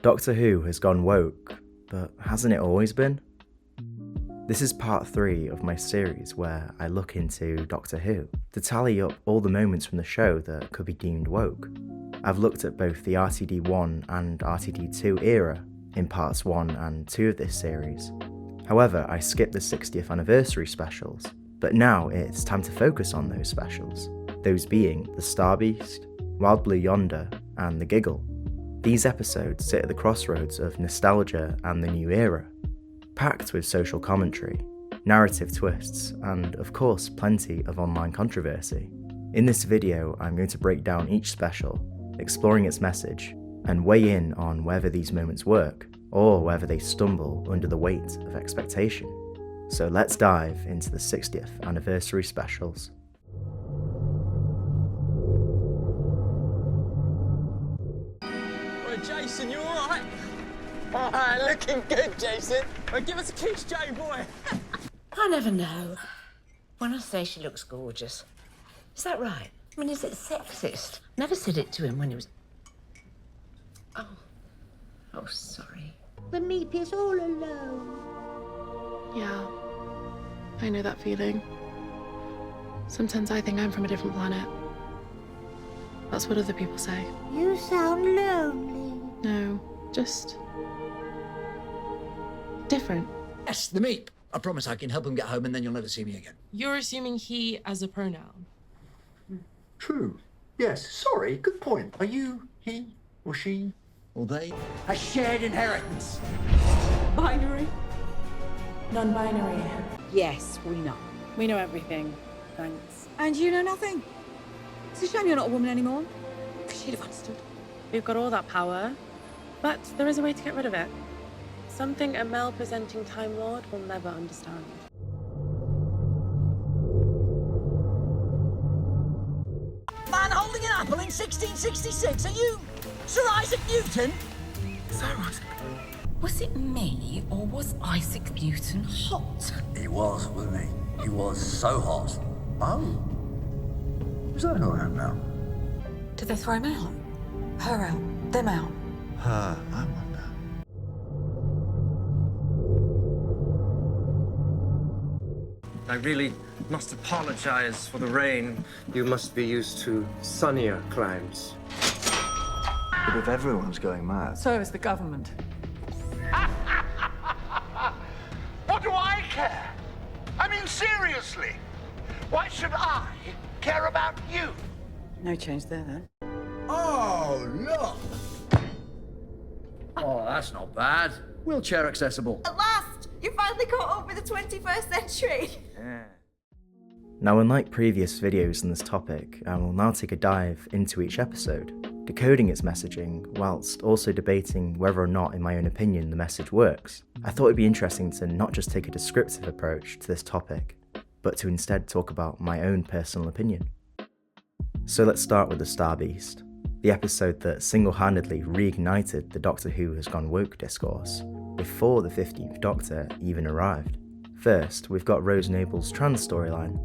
Doctor Who has gone woke, but hasn't it always been? This is part 3 of my series where I look into Doctor Who to tally up all the moments from the show that could be deemed woke. I've looked at both the RTD1 and RTD2 era in parts 1 and 2 of this series. However, I skipped the 60th anniversary specials, but now it's time to focus on those specials, those being the Star Beast, Wild Blue Yonder, and the Giggle. These episodes sit at the crossroads of nostalgia and the new era, packed with social commentary, narrative twists, and of course plenty of online controversy. In this video, I'm going to break down each special, exploring its message, and weigh in on whether these moments work, or whether they stumble under the weight of expectation. So let's dive into the 60th anniversary specials. Well, Jason, you alright? Alright, looking good, Jason. Well, give us a kiss, Jay boy. I never know. When I say she looks gorgeous, is that right? I mean, is it sexist? Never said it to him when he was... Oh, sorry. The meep is all alone. Yeah, I know that feeling. Sometimes I think I'm from a different planet. That's what other people say. You sound lonely. No, just... different. Yes, the meep. I promise I can help him get home and then you'll never see me again. You're assuming he as a pronoun. True. Yes, sorry, good point. Are you he or she? Or they? A shared inheritance. Binary. Non-binary. Yes, we know. We know everything. Thanks. And you know nothing. It's a shame you're not a woman anymore. She'd have understood. We've got all that power, but there is a way to get rid of it. Something a male-presenting Time Lord will never understand. Man holding an apple in 1666, are you Sir Isaac Newton? Sir Isaac. Was it me, or was Isaac Newton hot? He was, wasn't he? He was so hot. Oh. Is that who I am now? Did they throw him out? Her out? Them out? Her, I wonder. I really must apologize for the rain. You must be used to sunnier climes. But if everyone's going mad... So is the government. What do I care? I mean, seriously. Why should I care about you? No change there, then. Oh, look! Oh, that's not bad. Wheelchair accessible. At last! You finally caught up with the 21st century! Now, unlike previous videos on this topic, I will now take a dive into each episode, decoding its messaging, whilst also debating whether or not, in my own opinion, the message works. I thought it'd be interesting to not just take a descriptive approach to this topic, but to instead talk about my own personal opinion. So let's start with the Star Beast, the episode that single-handedly reignited the Doctor Who has gone woke discourse, before the 15th Doctor even arrived. First, we've got Rose Noble's trans storyline.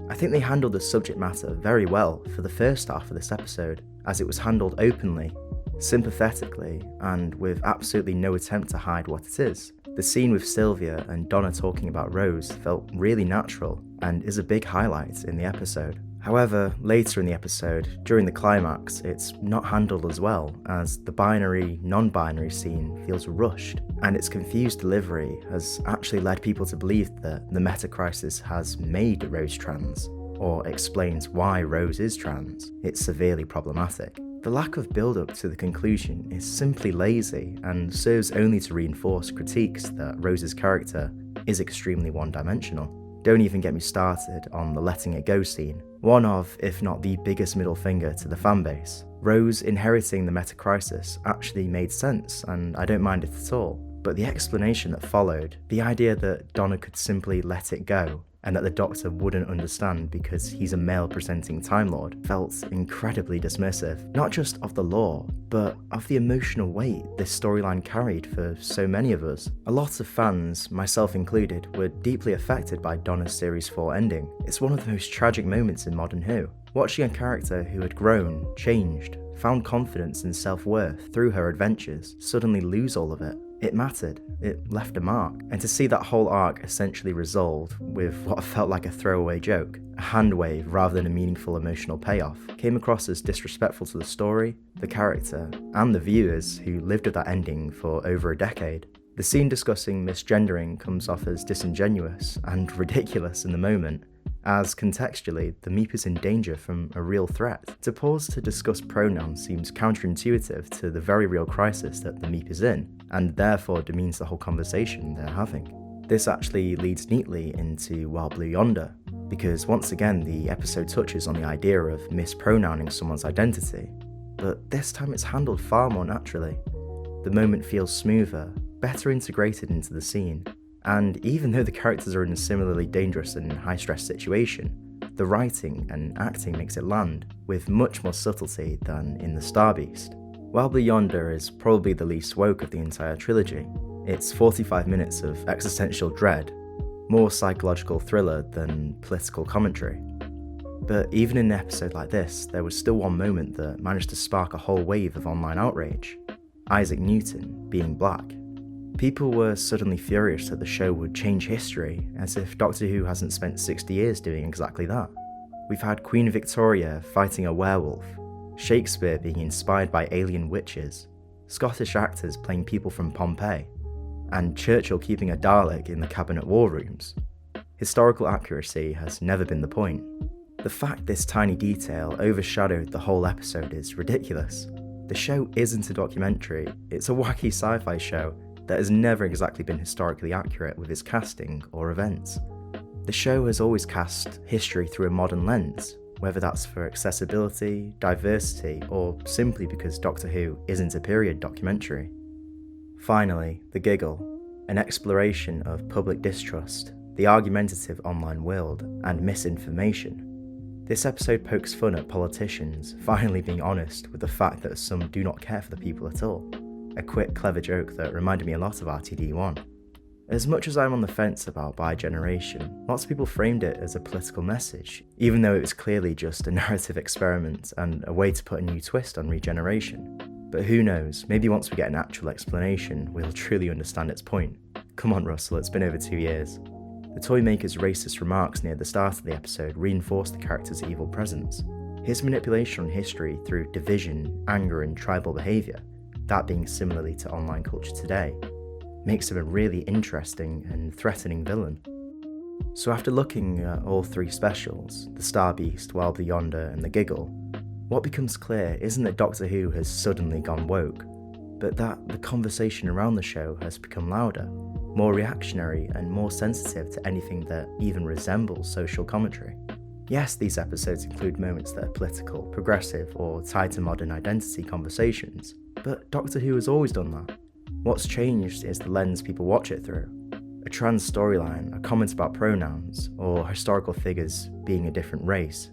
I think they handled the subject matter very well for the first half of this episode, as it was handled openly, sympathetically, and with absolutely no attempt to hide what it is. The scene with Sylvia and Donna talking about Rose felt really natural, and is a big highlight in the episode. However, later in the episode, during the climax, it's not handled as well, as the binary, non-binary scene feels rushed, and its confused delivery has actually led people to believe that the meta-crisis has made Rose trans, or explains why Rose is trans. It's severely problematic. The lack of build-up to the conclusion is simply lazy, and serves only to reinforce critiques that Rose's character is extremely one-dimensional. Don't even get me started on the letting it go scene, one of, if not the biggest middle finger to the fanbase. Rose inheriting the meta-crisis actually made sense, and I don't mind it at all, but the explanation that followed, the idea that Donna could simply let it go, and that the Doctor wouldn't understand because he's a male-presenting Time Lord, felt incredibly dismissive, not just of the lore, but of the emotional weight this storyline carried for so many of us. A lot of fans, myself included, were deeply affected by Donna's Series 4 ending. It's one of the most tragic moments in modern Who. Watching a character who had grown, changed, found confidence and self-worth through her adventures, suddenly lose all of it. It mattered, it left a mark, and to see that whole arc essentially resolved with what felt like a throwaway joke, a hand wave rather than a meaningful emotional payoff, came across as disrespectful to the story, the character, and the viewers who lived with that ending for over a decade. The scene discussing misgendering comes off as disingenuous and ridiculous in the moment, as contextually, the Meep is in danger from a real threat. To pause to discuss pronouns seems counterintuitive to the very real crisis that the Meep is in, and therefore demeans the whole conversation they're having. This actually leads neatly into Blue Yonder, because once again the episode touches on the idea of mispronouncing someone's identity, but this time it's handled far more naturally. The moment feels smoother, better integrated into the scene, and even though the characters are in a similarly dangerous and high-stress situation, the writing and acting makes it land with much more subtlety than in The Star Beast. While Blue Yonder is probably the least woke of the entire trilogy, it's 45 minutes of existential dread, more psychological thriller than political commentary. But even in an episode like this, there was still one moment that managed to spark a whole wave of online outrage: Isaac Newton being black. People were suddenly furious that the show would change history, as if Doctor Who hasn't spent 60 years doing exactly that. We've had Queen Victoria fighting a werewolf, Shakespeare being inspired by alien witches, Scottish actors playing people from Pompeii, and Churchill keeping a Dalek in the cabinet war rooms. Historical accuracy has never been the point. The fact this tiny detail overshadowed the whole episode is ridiculous. The show isn't a documentary, it's a wacky sci-fi show that has never exactly been historically accurate with its casting or events. The show has always cast history through a modern lens, whether that's for accessibility, diversity, or simply because Doctor Who isn't a period documentary. Finally, The Giggle, an exploration of public distrust, the argumentative online world, and misinformation. This episode pokes fun at politicians finally being honest with the fact that some do not care for the people at all. A quick, clever joke that reminded me a lot of RTD1. As much as I'm on the fence about bi-generation, lots of people framed it as a political message, even though it was clearly just a narrative experiment and a way to put a new twist on regeneration. But who knows, maybe once we get an actual explanation, we'll truly understand its point. Come on Russell, it's been over 2 years. The Toymaker's racist remarks near the start of the episode reinforce the character's evil presence. His manipulation on history through division, anger and tribal behaviour, that being similarly to online culture today, makes him a really interesting and threatening villain. So after looking at all three specials, The Star Beast, Blue Yonder and The Giggle, what becomes clear isn't that Doctor Who has suddenly gone woke, but that the conversation around the show has become louder, more reactionary and more sensitive to anything that even resembles social commentary. Yes, these episodes include moments that are political, progressive or tied to modern identity conversations, but Doctor Who has always done that. What's changed is the lens people watch it through. A trans storyline, a comment about pronouns, or historical figures being a different race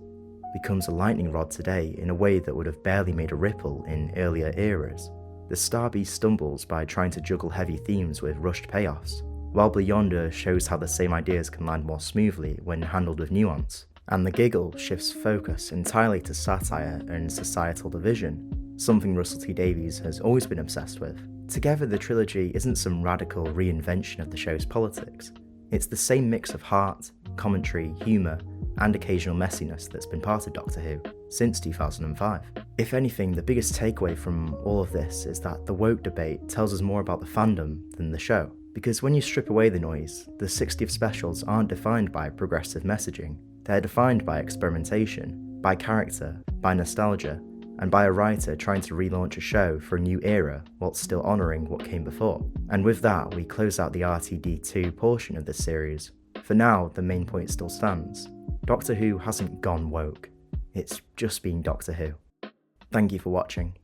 becomes a lightning rod today in a way that would have barely made a ripple in earlier eras. The Star Beast stumbles by trying to juggle heavy themes with rushed payoffs, while Blue Yonder shows how the same ideas can land more smoothly when handled with nuance. And The Giggle shifts focus entirely to satire and societal division, something Russell T Davies has always been obsessed with. Together, the trilogy isn't some radical reinvention of the show's politics. It's the same mix of heart, commentary, humour, and occasional messiness that's been part of Doctor Who since 2005. If anything, the biggest takeaway from all of this is that the woke debate tells us more about the fandom than the show. Because when you strip away the noise, the 60th specials aren't defined by progressive messaging. They're defined by experimentation, by character, by nostalgia, and by a writer trying to relaunch a show for a new era whilst still honouring what came before. And with that, we close out the RTD2 portion of this series. For now, the main point still stands. Doctor Who hasn't gone woke. It's just been Doctor Who. Thank you for watching.